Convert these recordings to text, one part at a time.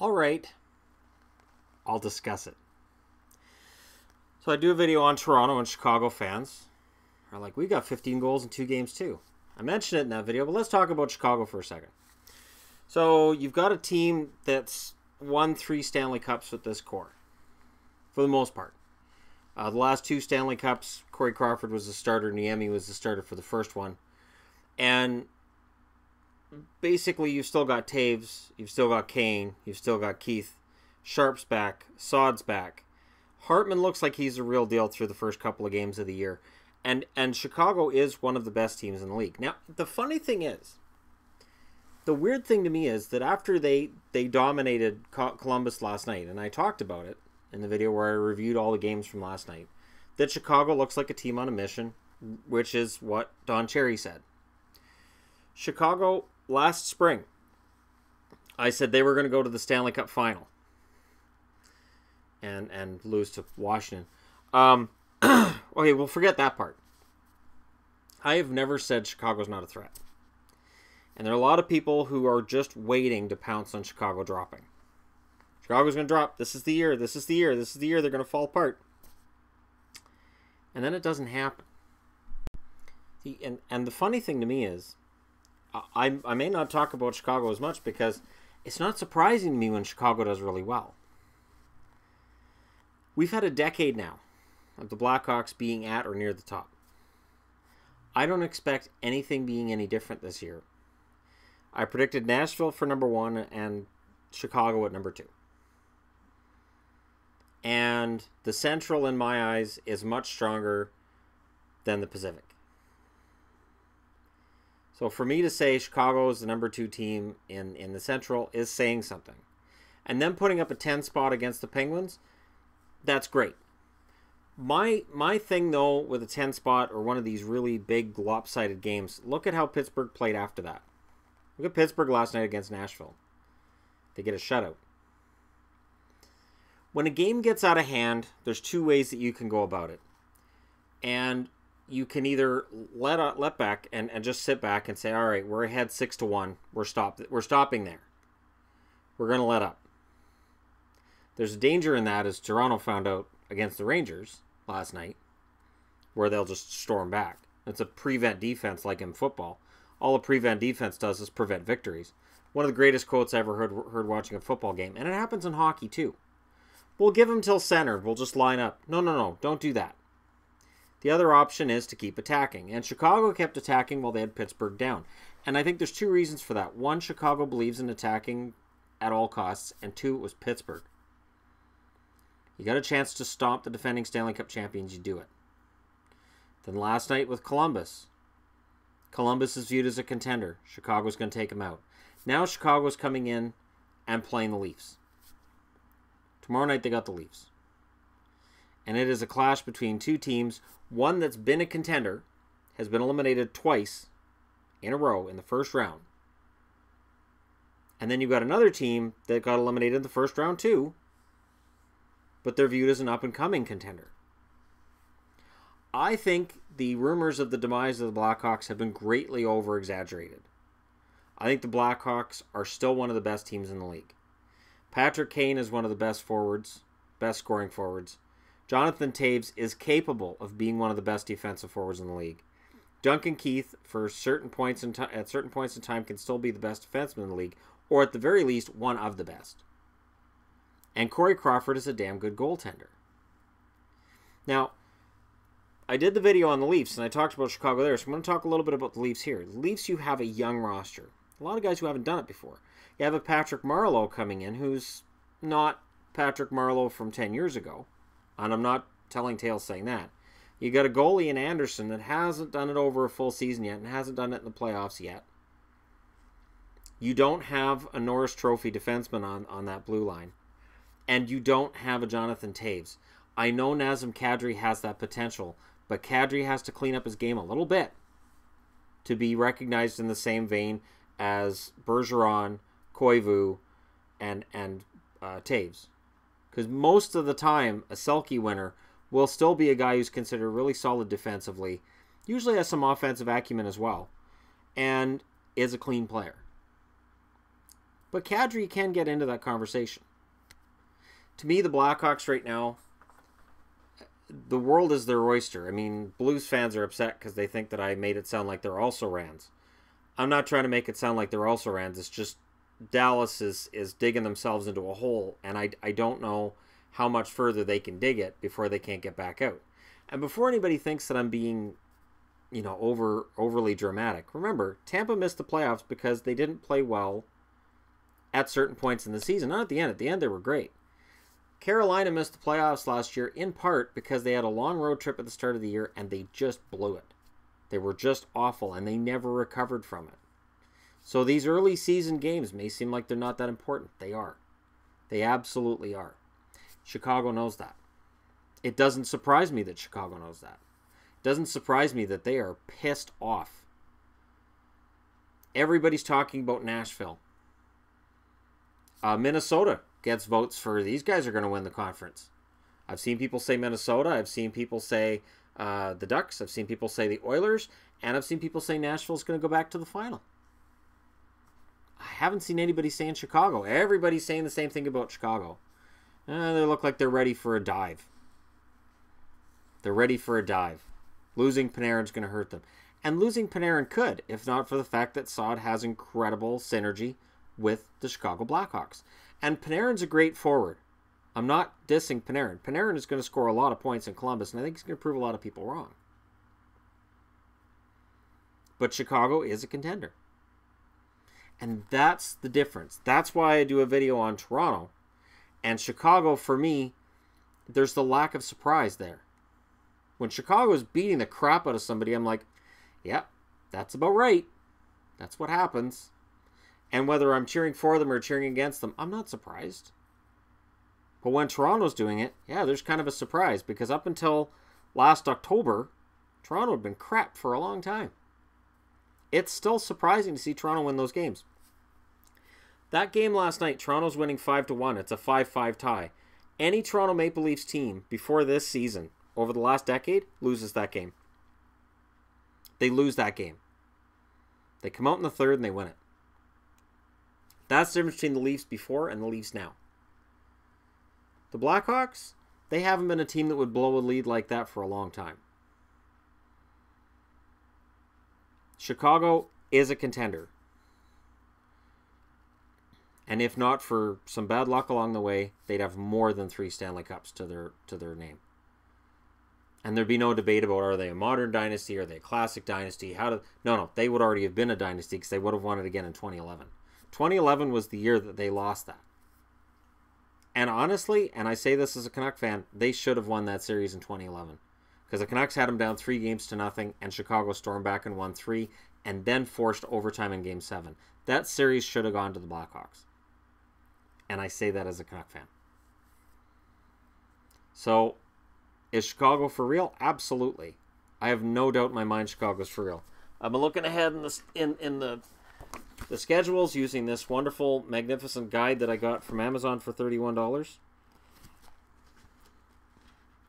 All right, I'll discuss it. So I do a video on Toronto and Chicago fans are like, we got 15 goals in 2 games too. I mentioned it in that video, but let's talk about Chicago for a second. So you've got a team that's won 3 Stanley Cups with this core, for the most part. The last 2 Stanley Cups, Corey Crawford was the starter, Niemi was the starter for the first one. And basically you've still got Taves, you've still got Kane, you've still got Keith, Sharp's back, Sod's back. Hartman looks like he's a real deal through the first couple of games of the year. And Chicago is one of the best teams in the league. Now, the funny thing is, the weird thing to me is that after they dominated Columbus last night, and I talked about it in the video where I reviewed all the games from last night, that Chicago looks like a team on a mission, which is what Don Cherry said. Chicago, last spring, I said they were going to go to the Stanley Cup final and lose to Washington. Okay, we'll forget that part. I have never said Chicago's not a threat. And there are a lot of people who are just waiting to pounce on Chicago dropping. Chicago's going to drop. This is the year. This is the year. This is the year they're going to fall apart. And then it doesn't happen. See, and the funny thing to me is, I may not talk about Chicago as much because it's not surprising to me when Chicago does really well. We've had a decade now of the Blackhawks being at or near the top. I don't expect anything being any different this year. I predicted Nashville for number 1 and Chicago at number 2. And the Central, in my eyes, is much stronger than the Pacific. So for me to say Chicago is the number 2 team in the Central is saying something. And then putting up a 10 spot against the Penguins, that's great. My thing, though, with a 10 spot or one of these really big lopsided games, look at how Pittsburgh played after that. Look at Pittsburgh last night against Nashville. They get a shutout. When a game gets out of hand, there's 2 ways that you can go about it. And you can either let back and just sit back and say, all right, we're ahead 6-1. We're stopping there. We're going to let up. There's a danger in that, as Toronto found out against the Rangers last night, where they'll just storm back. It's a prevent defense like in football. All a prevent defense does is prevent victories. One of the greatest quotes I ever heard watching a football game. And it happens in hockey too. We'll give them till center. We'll just line up. No. Don't do that. The other option is to keep attacking. And Chicago kept attacking while they had Pittsburgh down. And I think there's 2 reasons for that. 1, Chicago believes in attacking at all costs. And 2, it was Pittsburgh. You got a chance to stomp the defending Stanley Cup champions, you do it. Then last night with Columbus. Columbus is viewed as a contender. Chicago's going to take them out. Now Chicago's coming in and playing the Leafs. Tomorrow night they got the Leafs. And it is a clash between 2 teams. One that's been a contender, has been eliminated twice in a row in the first round. And then you've got another team that got eliminated in the first round too, but they're viewed as an up-and-coming contender. I think the rumors of the demise of the Blackhawks have been greatly over-exaggerated. I think the Blackhawks are still one of the best teams in the league. Patrick Kane is one of the best forwards, best scoring forwards. Jonathan Taves is capable of being one of the best defensive forwards in the league. Duncan Keith, at certain points in time, can still be the best defenseman in the league, or at the very least, one of the best. And Corey Crawford is a damn good goaltender. Now, I did the video on the Leafs, and I talked about Chicago there, so I'm going to talk a little bit about the Leafs here. The Leafs, you have a young roster. A lot of guys who haven't done it before. You have a Patrick Marleau coming in, who's not Patrick Marleau from 10 years ago. And I'm not telling tales saying that. You got a goalie in Anderson that hasn't done it over a full season yet and hasn't done it in the playoffs yet. You don't have a Norris Trophy defenseman on that blue line. And you don't have a Jonathan Taves. I know Nazem Kadri has that potential, but Kadri has to clean up his game a little bit to be recognized in the same vein as Bergeron, Koivu, and Taves. Because most of the time, a Selke winner will still be a guy who's considered really solid defensively, usually has some offensive acumen as well, and is a clean player. But Kadri can get into that conversation. To me, the Blackhawks right now, the world is their oyster. I mean, Blues fans are upset because they think that I made it sound like they're also Rans. I'm not trying to make it sound like they're also Rans. It's just Dallas is digging themselves into a hole, and I don't know how much further they can dig it before they can't get back out. And before anybody thinks that I'm being, overly dramatic, remember, Tampa missed the playoffs because they didn't play well at certain points in the season. Not at the end. At the end, they were great. Carolina missed the playoffs last year in part because they had a long road trip at the start of the year and they just blew it. They were just awful and they never recovered from it. So these early season games may seem like they're not that important. They are. They absolutely are. Chicago knows that. It doesn't surprise me that Chicago knows that. It doesn't surprise me that they are pissed off. Everybody's talking about Nashville. Minnesota gets votes for these guys are going to win the conference. I've seen people say Minnesota. I've seen people say the Ducks. I've seen people say the Oilers. And I've seen people say Nashville's going to go back to the final. I haven't seen anybody saying Chicago. Everybody's saying the same thing about Chicago. They look like they're ready for a dive. They're ready for a dive. Losing Panarin's going to hurt them. And losing Panarin could, if not for the fact that Saad has incredible synergy with the Chicago Blackhawks. And Panarin's a great forward. I'm not dissing Panarin. Panarin is going to score a lot of points in Columbus, and I think he's going to prove a lot of people wrong. But Chicago is a contender. And that's the difference. That's why I do a video on Toronto. And Chicago, for me, there's the lack of surprise there. When Chicago is beating the crap out of somebody, I'm like, yep, that's about right. That's what happens. And whether I'm cheering for them or cheering against them, I'm not surprised. But when Toronto's doing it, yeah, there's kind of a surprise. Because up until last October, Toronto had been crap for a long time. It's still surprising to see Toronto win those games. That game last night, Toronto's winning 5-1. It's a 5-5 tie. Any Toronto Maple Leafs team before this season, over the last decade, loses that game. They lose that game. They come out in the third and they win it. That's the difference between the Leafs before and the Leafs now. The Blackhawks, they haven't been a team that would blow a lead like that for a long time. Chicago is a contender. And if not for some bad luck along the way, they'd have more than 3 Stanley Cups to their name. And there'd be no debate about, are they a modern dynasty? Are they a classic dynasty? No, they would already have been a dynasty because they would have won it again in 2011. 2011 was the year that they lost that. And honestly, and I say this as a Canuck fan, they should have won that series in 2011. Because the Canucks had them down 3-0, and Chicago stormed back and won 3, and then forced overtime in Game 7. That series should have gone to the Blackhawks. And I say that as a Canuck fan. So, is Chicago for real? Absolutely. I have no doubt in my mind Chicago's for real. I've been looking ahead in the schedules using this wonderful, magnificent guide that I got from Amazon for $31.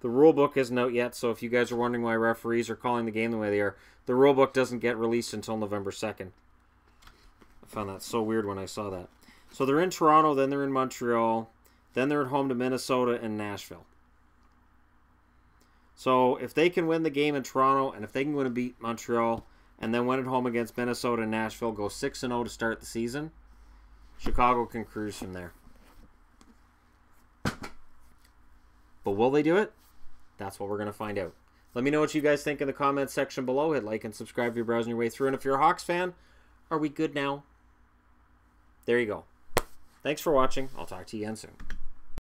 The rule book isn't out yet, so if you guys are wondering why referees are calling the game the way they are, the rule book doesn't get released until November 2nd. I found that so weird when I saw that. So they're in Toronto, then they're in Montreal, then they're at home to Minnesota and Nashville. So if they can win the game in Toronto, and if they can win and beat Montreal, and then win at home against Minnesota and Nashville, go 6-0 to start the season, Chicago can cruise from there. But will they do it? That's what we're going to find out. Let me know what you guys think in the comments section below. Hit like and subscribe if you're browsing your way through. And if you're a Hawks fan, are we good now? There you go. Thanks for watching. I'll talk to you again soon.